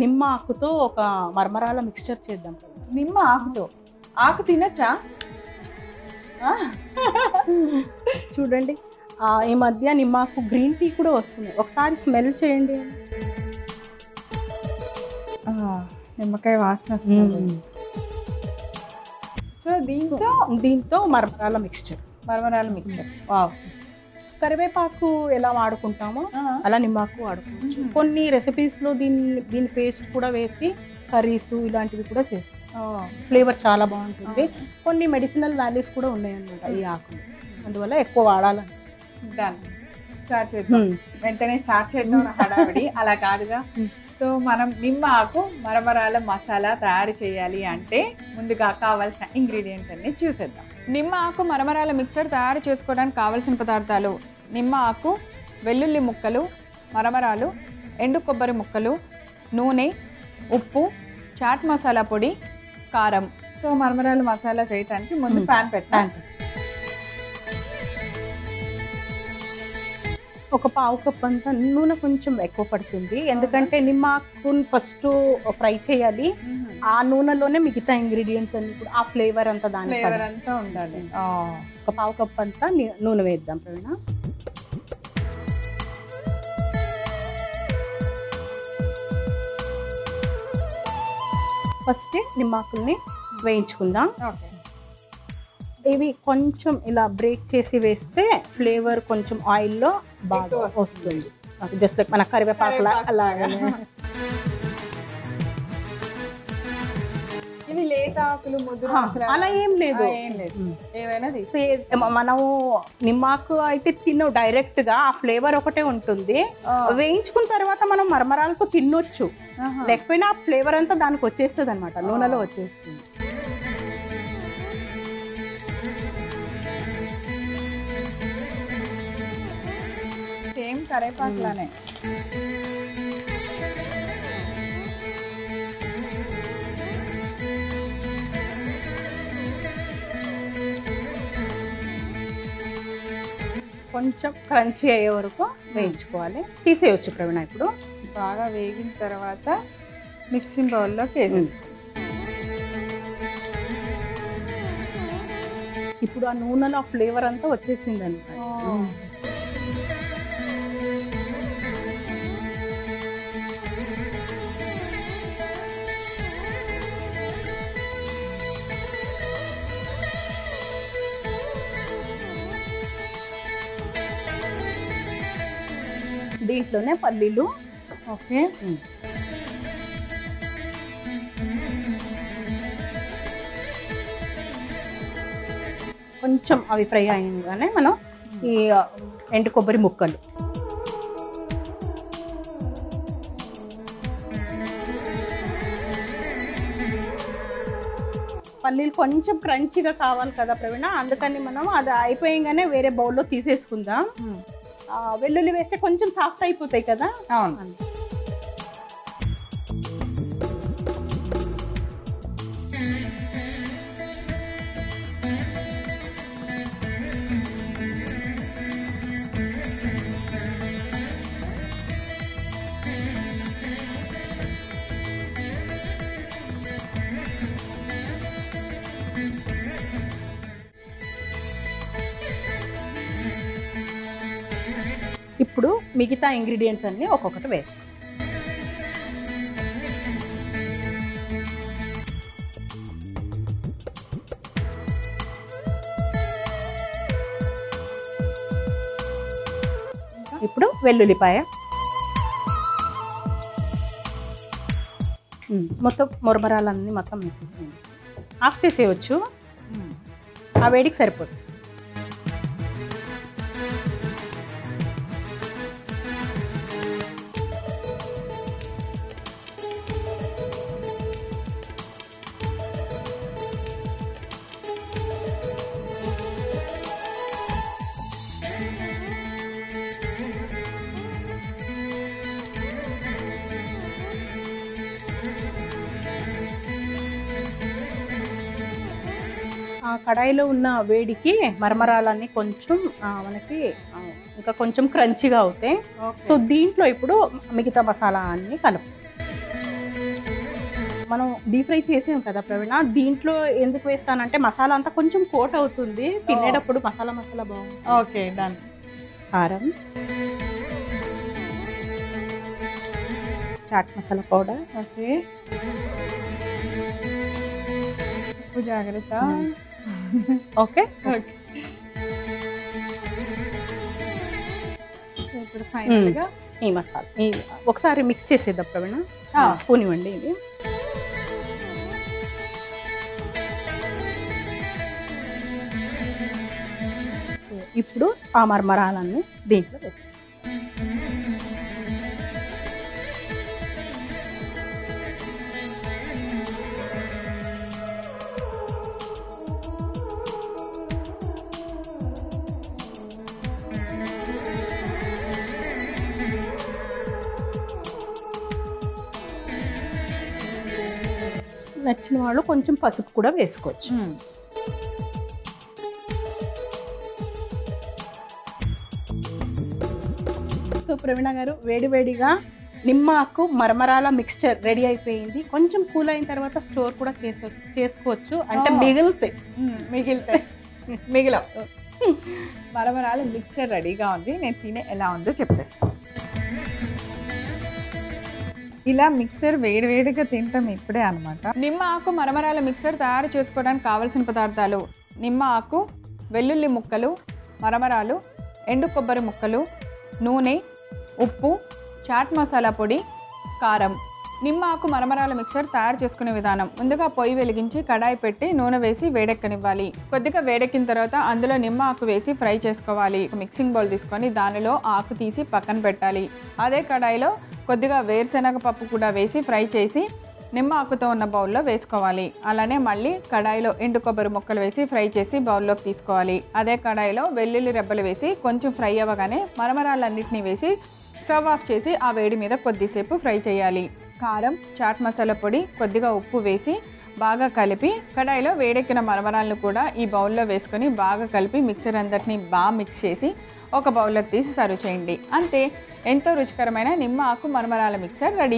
నిమ్మ ఆకుతో ఒక మరమరాల మిక్స్చర్ చేద్దాం. నిమ్మ ఆకుతో? ఆకు తినచ్చా? చూడండి ఈ మధ్య నిమ్మకు గ్రీన్ టీ కూడా వస్తుంది, ఒకసారి స్మెల్ చేయండి. నిమ్మకాయ వాసన వస్తుంది. సో దీంతో మరమరాల మిక్స్చర్. వావ్. కరివేపాకు ఎలా వాడుకుంటామో అలా నిమ్మాకు వాడుకోవచ్చు. కొన్ని రెసిపీస్లో దీని పేస్ట్ కూడా వేసి కర్రీస్ ఇలాంటివి కూడా చేస్తాం. ఫ్లేవర్ చాలా బాగుంటుంది. కొన్ని మెడిసినల్ వాల్యూస్ కూడా ఉన్నాయన్నమాట ఈ ఆకులు, అందువల్ల ఎక్కువ వాడాలని. స్టార్ట్ చేద్దాం, వెంటనే స్టార్ట్ చేద్దాం హడావిడి. అలా కాదుగా. సో మనం నిమ్మ ఆకు మరమరాల మసాలా తయారు చేయాలి అంటే ముందుగా కావాల్సిన ఇంగ్రీడియంట్స్ అన్ని చూసేద్దాం. నిమ్మ ఆకు మరమరాల మిక్సర్ తయారు చేసుకోవడానికి కావాల్సిన పదార్థాలు: నిమ్మ ఆకు, వెల్లుల్లి ముక్కలు, మరమరాలు, ఎండు కొబ్బరి ముక్కలు, నూనె, ఉప్పు, చాట్ మసాలా పొడి, కారం. సో మరమరాల మసాలా చేయడానికి ముందు ప్యాన్ పెట్టాను. ఒక పావు కప్ అంతా నూనె కొంచెం ఎక్కువ పడుతుంది, ఎందుకంటే నిమ్మ ఆకుని ఫస్ట్ ఫ్రై చేయాలి. ఆ నూనెలోనే మిగతా ఇంగ్రీడియంట్స్ అన్ని కూడా ఆ ఫ్లేవర్ అంతా అంతా ఉండాలి. ఒక పావు కప్ అంతా నూనె వేద్దాం ప్రవీణ. ఫస్ట్ నిమ్మాకుల్ని వేయించుకుందాం. ఇవి కొంచెం ఇలా బ్రేక్ చేసి వేస్తే ఫ్లేవర్ కొంచెం ఆయిల్లో బాగా వస్తుంది, జస్ట్ లైక్ మన కరివేపాకులా అలాగే. ఇవి లేత ఆకులు, ముద్దు అలా ఏం లేదు, మనము నిమ్మాకు అయితే తిన్న డైరెక్ట్ గా ఆ ఫ్లేవర్ ఒకటే ఉంటుంది. వేయించుకున్న తర్వాత మనం మరమరాలతో తినొచ్చు, లేకపోయినా ఆ ఫ్లేవర్ అంతా దానికి వచ్చేస్తుంది అనమాట, నూనెలో వచ్చేస్తుంది. సేమ్ కరివేపాకులానే. కొంచెం క్రంచీ అయ్యే వరకు వేయించుకోవాలి. తీసేయచ్చు ప్రవీణ. ఇప్పుడు బాగా వేగిన తర్వాత మిక్సింగ్ బౌల్లోకి వేసేసుకోవాలి. ఇప్పుడు ఆ నూనెలో ఆ ఫ్లేవర్ అంతా వచ్చేసింది అనమాట. దీంట్లోనే పల్లీలు. ఓకే. కొంచెం అవి ఫ్రై అయ్యగానే మనం ఈ ఎండు కొబ్బరి ముక్కలు, పల్లీలు కొంచెం క్రంచీగా కావాలి కదా ప్రవీణ, అందుకని మనం అది అయిపోయంగానే వేరే బౌల్లో తీసేసుకుందాం. వెల్లుల్లి వేస్తే కొంచెం సాఫ్ట్ అయిపోతాయి కదా. అవును. ఇప్పుడు మిగతా ఇంగ్రీడియంట్స్ అన్ని ఒక్కొక్కటి వేస్తాం. ఇప్పుడు వెల్లుల్లిపాయ మొత్తం మరమరాలన్నీ మొత్తం ఆఫ్ చేసేయచ్చు, ఆ వేడికి సరిపోతుంది. ఆ కడాయిలో ఉన్న వేడికి మరమరాలన్నీ కొంచెం మనకి ఇంకా కొంచెం క్రంచీగా అవుతాయి. సో దీంట్లో ఇప్పుడు మిగతా మసాలా అన్ని కలుపు. మనం డీప్ ఫ్రై చేసాం కదా ప్రవీణ, దీంట్లో ఎందుకు వేస్తానంటే మసాలా అంతా కొంచెం కోట్ అవుతుంది, తినేటప్పుడు మసాలా బాగుంది. Okay done. కారం, చాట్ మసాలా పౌడర్, ఓకే ఉప్పు జాగ్రత్త. ఓకే ఓకే ఇప్పుడు ఫైనల్గా ఈ మసాలా ఒకసారి మిక్స్ చేసేద్దాం ప్రవీణ. స్పూన్ ఇవ్వండి. ఇది ఇప్పుడు ఆ మరమరాలన్నీ దీంట్లో వేస్తాం. నచ్చిన వాళ్ళు కొంచెం పసుపు కూడా వేసుకోవచ్చు. సో ప్రవీణ గారు, వేడివేడిగా నిమ్మ ఆకు మరమరాల మిక్స్చర్ రెడీ అయిపోయింది. కొంచెం కూల్ అయిన తర్వాత స్టోర్ కూడా చేసుకోవచ్చు, అంటే మిగులుతాయి. మరమరాలు మిక్చర్ రెడీగా ఉంది. నేను తినే ఎలా ఉందో చెప్పేస్తాను. ఇలా మిక్సర్ వేడివేడిగా తింటాం ఇప్పుడే అనమాట. నిమ్మ ఆకు మరమరాల మిక్సర్ తయారు చేసుకోవడానికి కావలసిన పదార్థాలు: నిమ్మ ఆకు, వెల్లుల్లి ముక్కలు, మరమరాలు, ఎండు కొబ్బరి ముక్కలు, నూనె, ఉప్పు, చాట్ మసాలా పొడి, కారం. నిమ్మ ఆకు మరమరాల మిక్సర్ తయారు చేసుకునే విధానం: ముందుగా పొయ్యి వెలిగించి కడాయి పెట్టి నూనె వేసి వేడెక్కనివ్వాలి. కొద్దిగా వేడెక్కిన తర్వాత అందులో నిమ్మ ఆకు వేసి ఫ్రై చేసుకోవాలి. మిక్సింగ్ బౌల్ తీసుకొని దానిలో ఆకు తీసి పక్కన పెట్టాలి. అదే కడాయిలో కొద్దిగా వేరుశనగ పప్పు కూడా వేసి ఫ్రై చేసి నిమ్మ ఆకుతో ఉన్న బౌల్లో వేసుకోవాలి. అలానే మళ్ళీ కడాయిలో ఎండు కొబ్బరి ముక్కలు వేసి ఫ్రై చేసి బౌల్లోకి తీసుకోవాలి. అదే కడాయిలో వెల్లుల్లి రెబ్బలు వేసి కొంచెం ఫ్రై అవ్వగానే మరమరాలన్నింటినీ వేసి స్టవ్ ఆఫ్ చేసి ఆ వేడి మీద కొద్దిసేపు ఫ్రై చేయాలి. కారం, చాట్ మసాలా పొడి, కొద్దిగా ఉప్పు వేసి బాగా కలిపి కడాయిలో వేడెక్కిన మరమరాలను కూడా ఈ బౌల్లో వేసుకొని బాగా కలిపి మిక్సర్ అంతటిని బాగా మిక్స్ చేసి ఒక బౌల్లోకి తీసి సర్వ్ చేయండి. అంతే, ఎంతో రుచికరమైన నిమ్మ ఆకు మరమరాల మిక్సర్ రెడీ.